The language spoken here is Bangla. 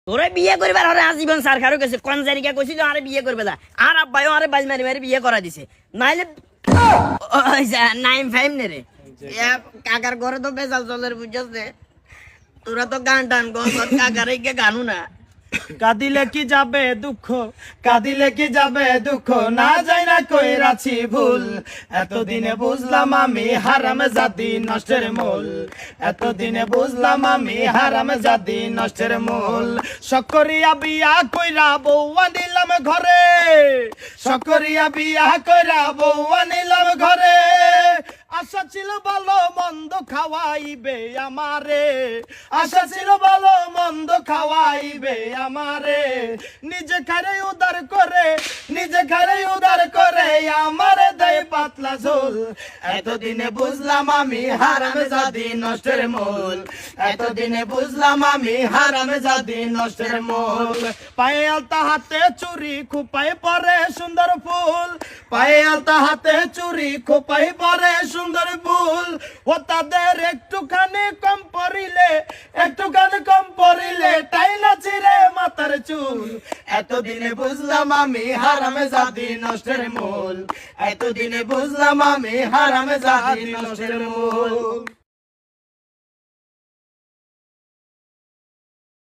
তোরে বিয়ে করবার হরে আজীবন সরকারও গেছে কোন জারিকা কইছিল আরে বিয়ে করবে না আর আব্বাইও আরে বাজ মারি মারি বিয়ে করা দিছে নাইলে নাইম ফাইম নে রে কাকার ঘরে তো বেজাল চলের বুঝছস নে তোরা তো গান টান গো কাকার কে গানু না কাঁদিলে কি যাবে দুঃখ, কাঁদিলে কি যাবে দুঃখ, না যাই না কইরাছি ভুল। এতদিনে বুঝলাম আমি হারাম জাতি নষ্টের মূল, এতদিনে বুঝলাম আমি হারাম জাতি নষ্টের মূল। সকরিয়া বিয়া কইরা বউ আনিলাম ঘরে, সকরিয়া বিয়া কইরা বউ আনিলাম ঘরে। আশা ছিল ভালো মন্দ খাওয়াইবে আমারে, আশা ছিল ভালো মন্দ খাওয়াইবে আমারে। নিজে খারে উদার করে, নিজে খারে উদার করে আমারে দেয় পাতলা ঝোল। এতদিনে বুঝলাম আমি হারাম জাতি নষ্টের মূল, এতদিনে বুঝলাম আমি হারাম জাতি নষ্টের মূল। পায়ে আলতা হাতে চুরি খোপায় পরে সুন্দর ফুল, পায়ে আলতা হাতে চুরি খোপায় পরে সুন্দর ফুল। ও তাদের একটুখানি কম পড়িলে, একটুখানি কম পড়িলে টাইনা ছিঁড়ে মাথার চুল। এতদিনে বুঝলাম আমি হারামে জাতি নষ্টের মূল, এতদিনে বুঝলাম আমি হারামে জাতি নষ্টের মূল।